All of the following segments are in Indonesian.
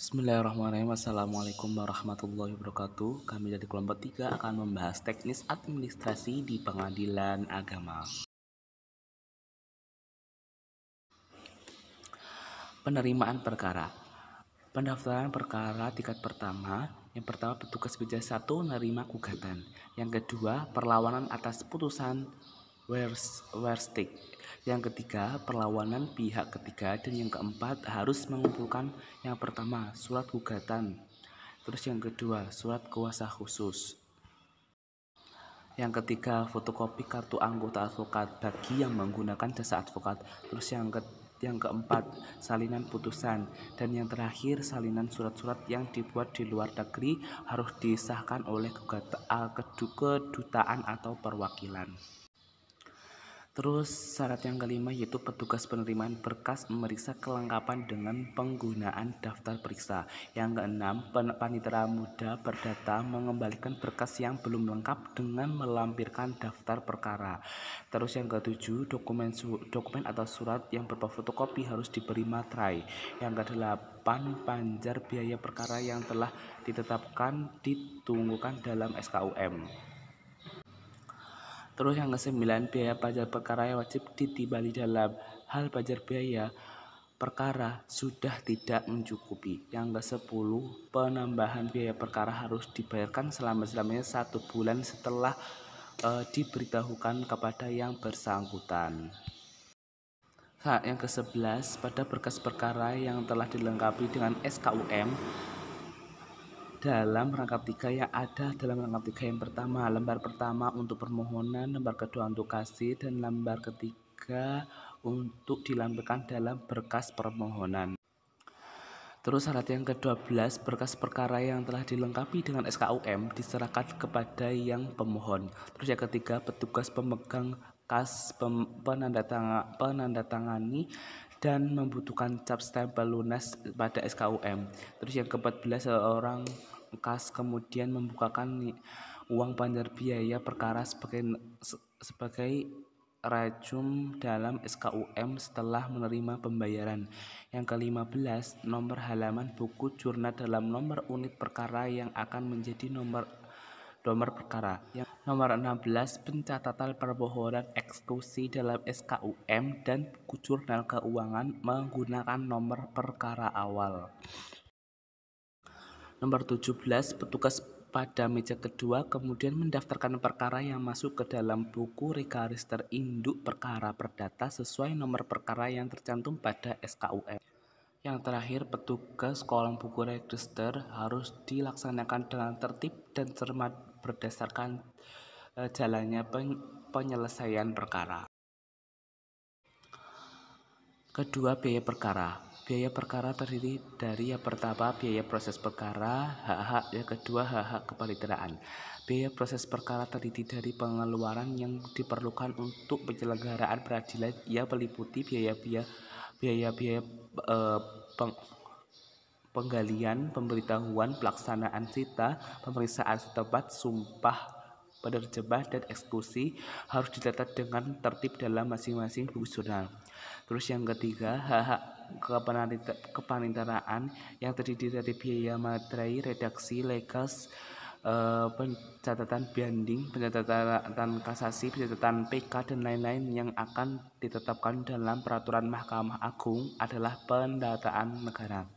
Bismillahirrahmanirrahim. Assalamualaikum warahmatullahi wabarakatuh. Kami dari kelompok 3 akan membahas teknis administrasi di pengadilan agama. Penerimaan perkara. Pendaftaran perkara tingkat pertama. Yang pertama, petugas meja 1 menerima gugatan. Yang kedua, perlawanan atas putusan Werstig. Yang ketiga, perlawanan pihak ketiga. Dan yang keempat, harus mengumpulkan yang pertama, surat gugatan. Terus yang kedua, surat kuasa khusus. Yang ketiga, fotokopi kartu anggota advokat bagi yang menggunakan jasa advokat. Terus yang keempat, salinan putusan. Dan yang terakhir, salinan surat-surat yang dibuat di luar negeri harus disahkan oleh kedutaan atau perwakilan. Terus syarat yang kelima yaitu petugas penerimaan berkas memeriksa kelengkapan dengan penggunaan daftar periksa. Yang keenam, panitera muda perdata mengembalikan berkas yang belum lengkap dengan melampirkan daftar perkara. Terus yang ketujuh, dokumen atau surat yang berupa fotokopi harus diberi materai. Yang kedelapan, panjar biaya perkara yang telah ditetapkan ditunggukan dalam SKUM. Terus yang ke-9, biaya pajar perkara yang wajib ditimbali dalam hal pajar biaya perkara sudah tidak mencukupi. Yang ke-10, penambahan biaya perkara harus dibayarkan selama-lamanya 1 bulan setelah diberitahukan kepada yang bersangkutan. Yang ke-11, pada berkas perkara yang telah dilengkapi dengan SKUM dalam rangkap 3 yang ada dalam rangkap 3 yang pertama, lembar pertama untuk permohonan, lembar kedua untuk kasih, dan lembar ketiga untuk dilampirkan dalam berkas permohonan. Terus syarat yang ke-12, berkas perkara yang telah dilengkapi dengan SKUM diserahkan kepada yang pemohon. Terus yang ketiga, petugas pemegang kas penandatangani dan membutuhkan cap stempel lunas pada SKUM. Terus yang ke-14, seorang kas kemudian membukakan uang panjar biaya perkara sebagai rajum dalam SKUM setelah menerima pembayaran. Yang ke-15, nomor halaman buku jurnal dalam nomor unit perkara yang akan menjadi nomor perkara. Yang nomor 16, pencatatan permohonan eksekusi dalam SKUM dan buku jurnal keuangan menggunakan nomor perkara awal. Nomor 17, petugas pada meja kedua kemudian mendaftarkan perkara yang masuk ke dalam buku register induk perkara perdata sesuai nomor perkara yang tercantum pada SKUM. Yang terakhir, petugas kolom buku register harus dilaksanakan dengan tertib dan cermat berdasarkan jalannya penyelesaian perkara. Kedua, biaya perkara. Biaya perkara terdiri dari yang pertama biaya proses perkara, hak-hak, yang kedua hak-hak kepaniteraan. Biaya proses perkara terdiri dari pengeluaran yang diperlukan untuk penyelenggaraan peradilan yang meliputi biaya penggalian, pemberitahuan, pelaksanaan sita, pemeriksaan setempat, sumpah penerjemah, dan eksekusi harus dicatat dengan tertib dalam masing-masing buku jurnal. Terus yang ketiga, hak-hak kepaniteraan yang terdiri dari biaya materai, redaksi, legas, pencatatan banding, pencatatan kasasi, pencatatan PK, dan lain-lain yang akan ditetapkan dalam peraturan Mahkamah Agung adalah pendataan negara.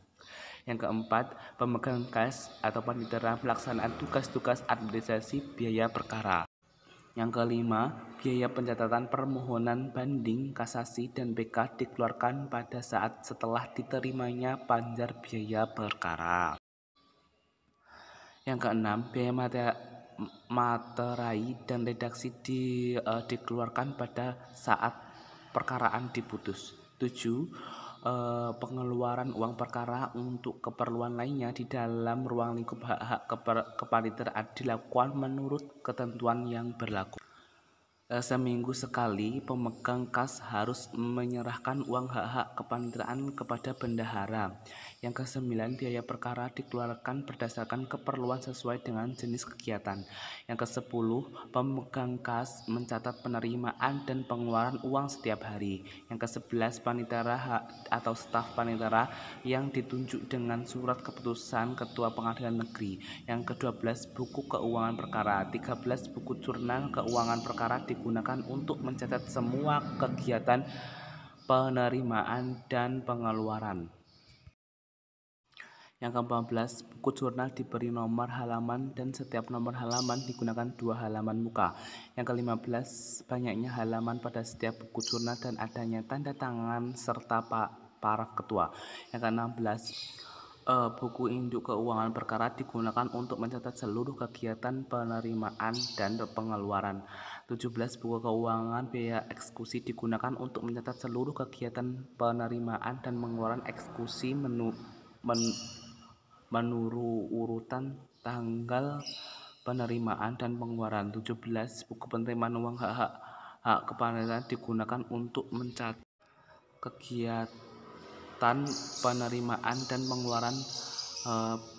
Yang keempat, pemegang kas atau panitera pelaksanaan tugas-tugas administrasi biaya perkara. Yang kelima, biaya pencatatan permohonan banding, kasasi, dan PK dikeluarkan pada saat setelah diterimanya panjar biaya perkara. Yang keenam, biaya materai dan redaksi dikeluarkan pada saat perkaraan diputus. 7. Pengeluaran uang perkara untuk keperluan lainnya di dalam ruang lingkup hak-hak kepaniteraan dilakukan menurut ketentuan yang berlaku. Seminggu sekali, pemegang kas harus menyerahkan uang hak-hak kepaniteraan kepada bendahara. Yang kesembilan, biaya perkara dikeluarkan berdasarkan keperluan sesuai dengan jenis kegiatan. Yang kesepuluh, pemegang kas mencatat penerimaan dan pengeluaran uang setiap hari. Yang kesebelas, panitera atau staf panitera yang ditunjuk dengan surat keputusan Ketua Pengadilan Negeri. Yang ke-12, buku keuangan perkara. 13, buku jurnal keuangan perkara digunakan untuk mencatat semua kegiatan penerimaan dan pengeluaran. Yang ke-14, buku jurnal diberi nomor halaman dan setiap nomor halaman digunakan 2 halaman muka. Yang ke-15, banyaknya halaman pada setiap buku jurnal dan adanya tanda tangan serta paraf ketua. Yang ke-16, buku induk keuangan perkara digunakan untuk mencatat seluruh kegiatan penerimaan dan pengeluaran. 17, buku keuangan biaya eksekusi digunakan untuk mencatat seluruh kegiatan penerimaan dan pengeluaran eksekusi menurut urutan tanggal penerimaan dan pengeluaran. 17, buku penerimaan uang hak kepanitiaan digunakan untuk mencatat kegiatan penerimaan dan pengeluaran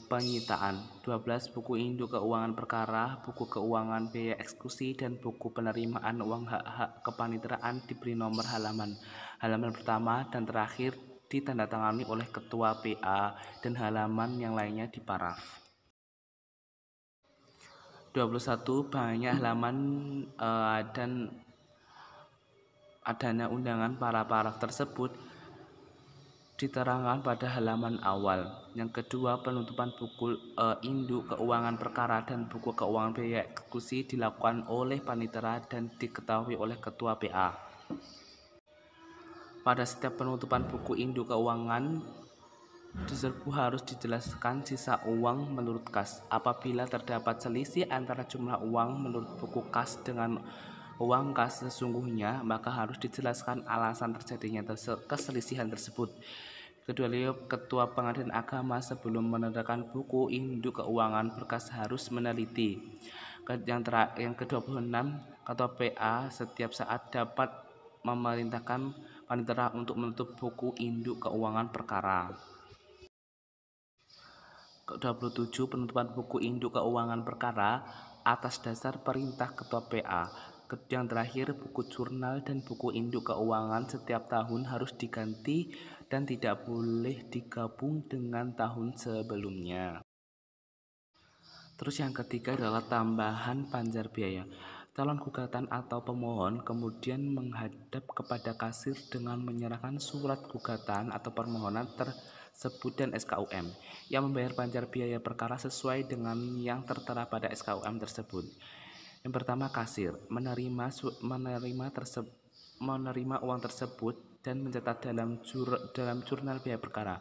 penyitaan. 12, buku induk keuangan perkara, buku keuangan biaya eksekusi, dan buku penerimaan uang hak kepaniteraan diberi nomor halaman. Halaman pertama dan terakhir ditandatangani oleh Ketua PA dan halaman yang lainnya diparaf. 21, banyak halaman dan adanya undangan para paraf tersebut diterangkan pada halaman awal. Yang kedua, penutupan buku induk keuangan perkara dan buku keuangan biaya eksekusi dilakukan oleh panitera dan diketahui oleh Ketua PA. Pada setiap penutupan buku induk keuangan tersebut harus dijelaskan sisa uang menurut kas. Apabila terdapat selisih antara jumlah uang menurut buku kas dengan uang kas sesungguhnya, maka harus dijelaskan alasan terjadinya keselisihan tersebut. Kedua, Ketua Pengadilan Agama sebelum menandakan buku induk keuangan berkas harus meneliti. Yang ke-26, Ketua PA setiap saat dapat memerintahkan panitera untuk menutup buku induk keuangan perkara. Ke-27, penutupan buku induk keuangan perkara atas dasar perintah Ketua PA. Yang terakhir, buku jurnal dan buku induk keuangan setiap tahun harus diganti dan tidak boleh digabung dengan tahun sebelumnya. Terus yang ketiga adalah tambahan panjar biaya. Calon gugatan atau pemohon kemudian menghadap kepada kasir dengan menyerahkan surat gugatan atau permohonan tersebut dan SKUM yang membayar panjar biaya perkara sesuai dengan yang tertera pada SKUM tersebut. Yang pertama, kasir menerima uang tersebut dan mencatat dalam jurnal biaya perkara,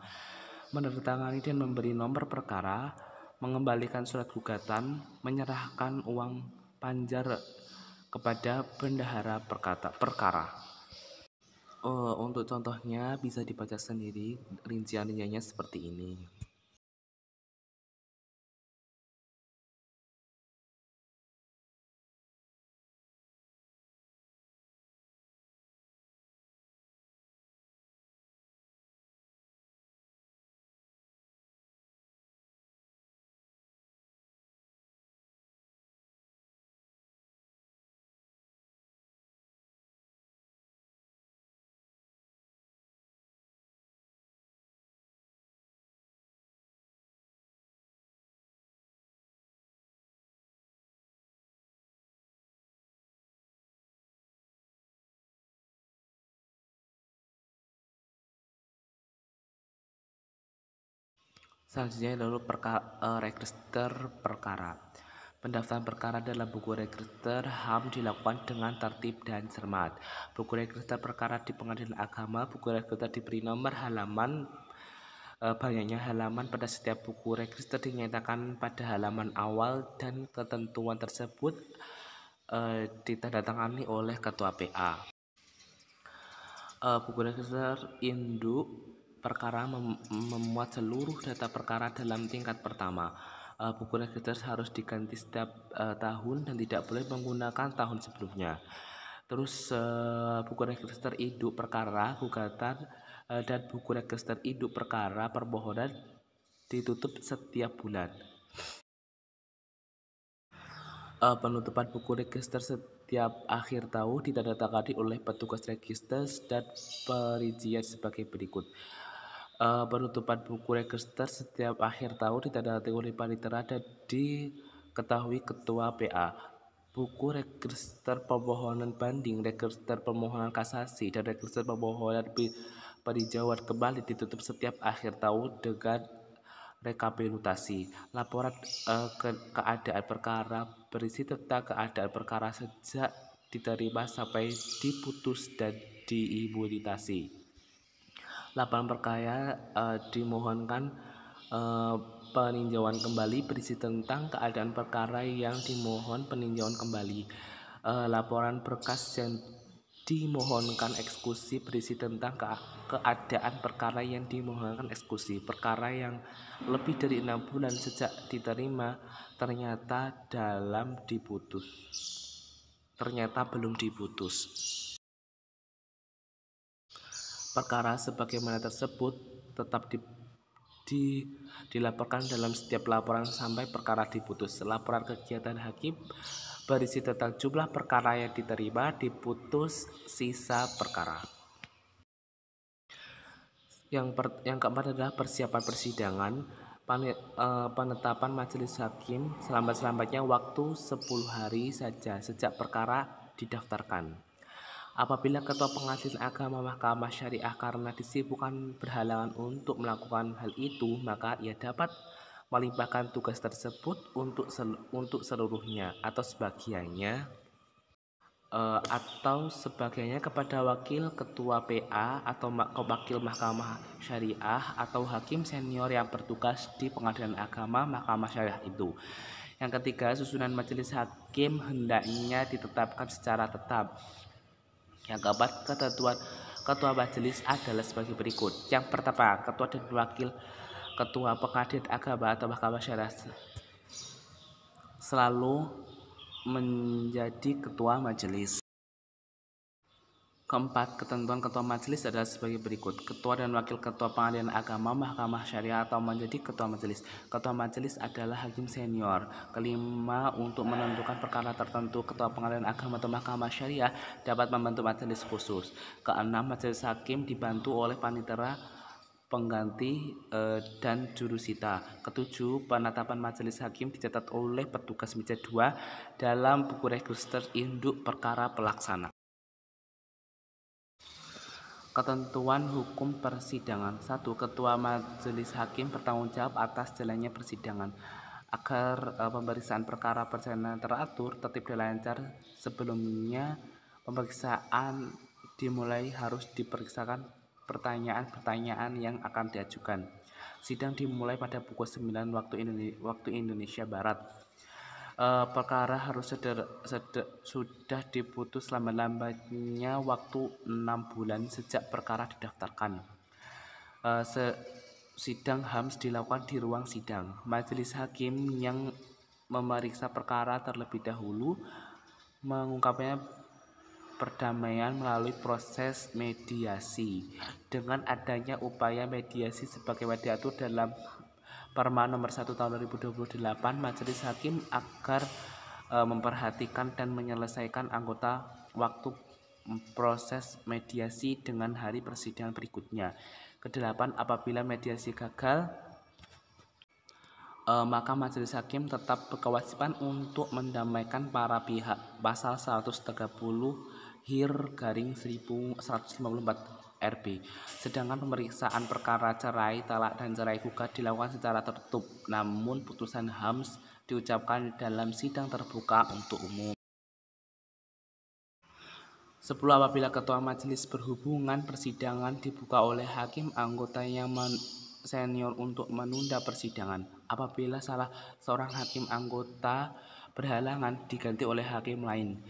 menandatangani dan memberi nomor perkara, mengembalikan surat gugatan, menyerahkan uang panjar kepada bendahara perkara. Untuk contohnya bisa dibaca sendiri, rincian-rinciannya seperti ini. Selanjutnya adalah register perkara. Pendaftaran perkara dalam buku register HAM dilakukan dengan tertib dan cermat. Buku register perkara di Pengadilan Agama, buku register diberi nomor halaman. Banyaknya halaman pada setiap buku register dinyatakan pada halaman awal dan ketentuan tersebut ditandatangani oleh Ketua PA. Buku register induk perkara memuat seluruh data perkara dalam tingkat pertama. Buku register harus diganti setiap tahun dan tidak boleh menggunakan tahun sebelumnya. Terus buku register induk perkara gugatan dan buku register induk perkara permohonan ditutup setiap bulan. Penutupan buku register setiap akhir tahun ditandatangani oleh petugas register dan perincian sebagai berikut. Penutupan buku register setiap akhir tahun ditandatangani oleh panitera dan diketahui ketua PA. Buku register permohonan banding, register permohonan kasasi, dan register permohonan peninjauan kembali ditutup setiap akhir tahun dengan rekapitulasi. Laporan keadaan perkara berisi tentang keadaan perkara sejak diterima sampai diputus dan diimunitasi. Laporan perkara dimohonkan peninjauan kembali berisi tentang keadaan perkara yang dimohon peninjauan kembali. Laporan berkas yang dimohonkan eksekusi berisi tentang keadaan perkara yang dimohonkan eksekusi. Perkara yang lebih dari 6 bulan sejak diterima ternyata belum diputus. Perkara sebagaimana tersebut tetap dilaporkan dalam setiap laporan sampai perkara diputus. Laporan kegiatan hakim berisi tentang jumlah perkara yang diterima, diputus, sisa perkara. Yang keempat adalah persiapan persidangan. Penetapan majelis hakim selambat-lambatnya waktu 10 hari saja sejak perkara didaftarkan. Apabila ketua pengadilan agama Mahkamah Syariah karena disibukkan berhalangan untuk melakukan hal itu, maka ia dapat melimpahkan tugas tersebut untuk seluruhnya atau sebagiannya kepada wakil ketua PA atau wakil Mahkamah Syariah atau hakim senior yang bertugas di pengadilan agama Mahkamah Syariah itu. Yang ketiga, susunan majelis hakim hendaknya ditetapkan secara tetap. Yang keempat, ketentuan ketua majelis adalah sebagai berikut. Yang pertama, ketua dan wakil ketua pengadilan agama atau Mahkamah Syariah selalu menjadi ketua majelis. Keempat, ketentuan ketua majelis adalah sebagai berikut. Ketua dan wakil ketua pengadilan agama Mahkamah Syariah atau menjadi ketua majelis. Ketua majelis adalah hakim senior. Kelima, untuk menentukan perkara tertentu, ketua pengadilan agama atau Mahkamah Syariah dapat membentuk majelis khusus. Keenam, majelis hakim dibantu oleh panitera, pengganti dan jurusita. Ketujuh, penetapan majelis hakim dicatat oleh petugas meja 2 dalam buku register induk perkara pelaksana. Ketentuan hukum persidangan. 1. Ketua majelis hakim bertanggung jawab atas jalannya persidangan. Agar pemeriksaan perkara berjalan teratur, tertib dan lancar, sebelumnya pemeriksaan dimulai harus diperiksakan pertanyaan-pertanyaan yang akan diajukan. Sidang dimulai pada pukul 9 waktu Indonesia Barat. Perkara harus sudah diputus lambat-lambatnya waktu 6 bulan sejak perkara didaftarkan. Sidang HAMS dilakukan di ruang sidang. Majelis hakim yang memeriksa perkara terlebih dahulu mengungkapnya perdamaian melalui proses mediasi. Dengan adanya upaya mediasi sebagaimana diatur dalam Perma nomor 1 tahun 2028, majelis hakim agar memperhatikan dan menyelesaikan anggota waktu proses mediasi dengan hari persidangan berikutnya. Kedelapan, apabila mediasi gagal, maka majelis hakim tetap berkewajiban untuk mendamaikan para pihak. Pasal 130/1154 RB. Sedangkan pemeriksaan perkara cerai, talak, dan cerai gugat dilakukan secara tertutup, namun putusan HAMS diucapkan dalam sidang terbuka untuk umum. 10. Apabila ketua majelis berhubungan persidangan dibuka oleh hakim anggota yang senior untuk menunda persidangan. Apabila salah seorang hakim anggota berhalangan diganti oleh hakim lain.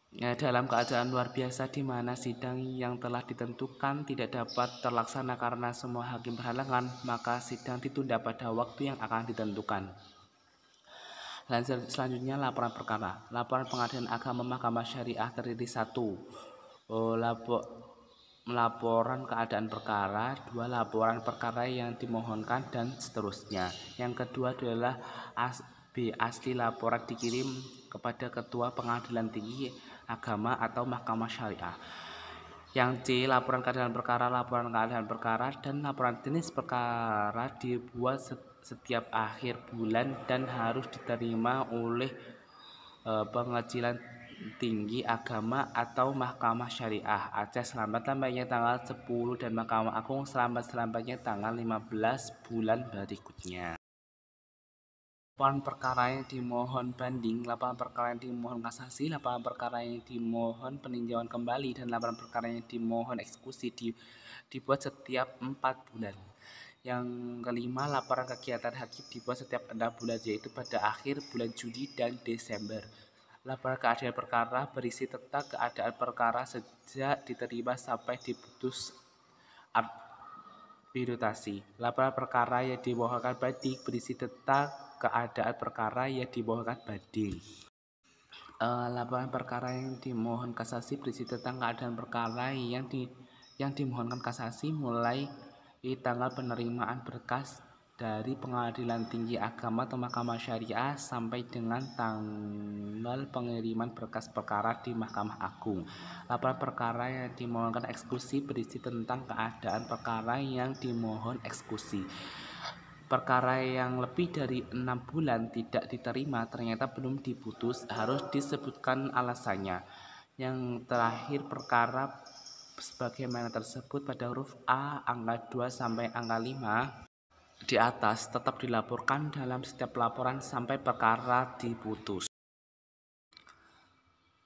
Dalam keadaan luar biasa di mana sidang yang telah ditentukan tidak dapat terlaksana karena semua hakim berhalangan, maka sidang ditunda pada waktu yang akan ditentukan. Selanjutnya laporan perkara. Laporan pengadilan agama Mahkamah Syariah terdiri 1. Laporan keadaan perkara, 2. Laporan perkara yang dimohonkan, dan seterusnya. Yang kedua adalah asli laporan dikirim kepada Ketua Pengadilan Tinggi Agama atau Mahkamah Syariah. Yang C. Laporan keadaan perkara. Laporan keadaan perkara dan laporan jenis perkara dibuat setiap akhir bulan dan harus diterima oleh Pengadilan Tinggi Agama atau Mahkamah Syariah Aceh selambat-lambatnya tanggal 10 dan Mahkamah Agung selambat-lambatnya tanggal 15 bulan berikutnya. Laporan perkara yang dimohon banding, laporan perkara yang dimohon kasasi, laporan perkara yang dimohon peninjauan kembali, dan laporan perkara yang dimohon eksekusi dibuat setiap 4 bulan. Yang kelima, laporan kegiatan hakim dibuat setiap 6 bulan, yaitu pada akhir bulan Juni dan Desember. Laporan keadaan perkara berisi tentang keadaan perkara sejak diterima sampai diputus arbitrasi. Laporan perkara yang dimohonkan banding berisi tentang keadaan perkara yang dimohonkan banding. Laporan perkara yang dimohon kasasi berisi tentang keadaan perkara yang dimohonkan kasasi mulai tanggal penerimaan berkas dari Pengadilan Tinggi Agama atau Mahkamah Syariah sampai dengan tanggal pengiriman berkas perkara di Mahkamah Agung. Laporan perkara yang dimohonkan eksekusi berisi tentang keadaan perkara yang dimohon eksekusi. Perkara yang lebih dari 6 bulan tidak diterima ternyata belum diputus, harus disebutkan alasannya. Yang terakhir, perkara sebagaimana tersebut pada huruf A angka 2 sampai angka 5 di atas tetap dilaporkan dalam setiap laporan sampai perkara diputus.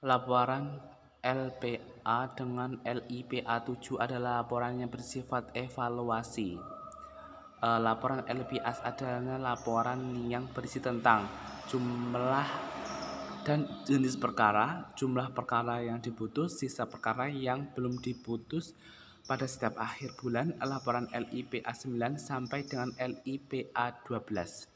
Laporan LPA dengan LIPA 7 adalah laporan yang bersifat evaluasi. Laporan LPA adalah laporan yang berisi tentang jumlah dan jenis perkara, jumlah perkara yang diputus, sisa perkara yang belum diputus pada setiap akhir bulan. Laporan LIPA 9 sampai dengan LIPA 12.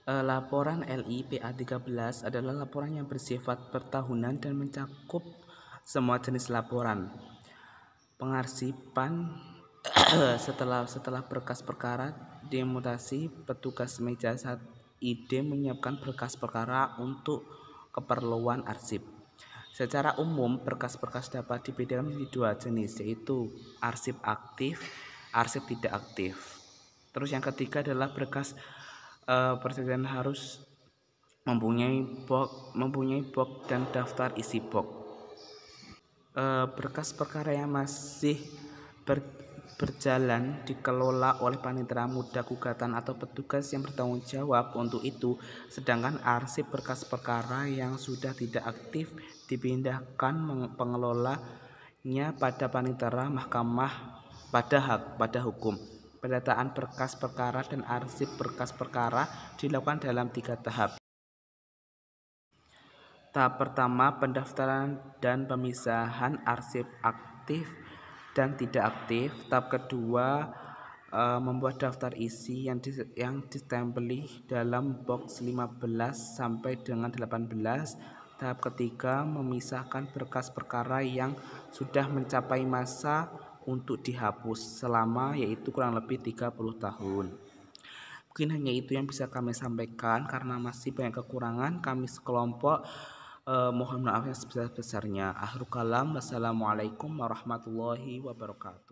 Laporan LIPA 13 adalah laporan yang bersifat pertahunan dan mencakup semua jenis laporan. Pengarsipan setelah berkas perkara dimutasi, petugas meja 1ID menyiapkan berkas perkara untuk keperluan arsip. Secara umum, berkas-berkas dapat dibedakan menjadi 2 jenis, yaitu arsip aktif, arsip tidak aktif. Terus yang ketiga adalah berkas persetujuan harus mempunyai box dan daftar isi box. Berkas perkara yang masih berjalan dikelola oleh panitera muda gugatan atau petugas yang bertanggung jawab untuk itu, sedangkan arsip berkas perkara yang sudah tidak aktif dipindahkan pengelolanya pada panitera mahkamah pada hukum. Pendataan berkas perkara dan arsip berkas perkara dilakukan dalam 3 tahap. Tahap pertama, pendaftaran dan pemisahan arsip aktif dan tidak aktif. Tahap kedua, membuat daftar isi yang ditempeli dalam box 15 sampai dengan 18. Tahap ketiga, memisahkan berkas perkara yang sudah mencapai masa untuk dihapus selama yaitu kurang lebih 30 tahun. Mungkin hanya itu yang bisa kami sampaikan karena masih banyak kekurangan. Kami sekelompok mohon maaf yang sebesar-besarnya. Akhirul kalam. Wassalamualaikum warahmatullahi wabarakatuh.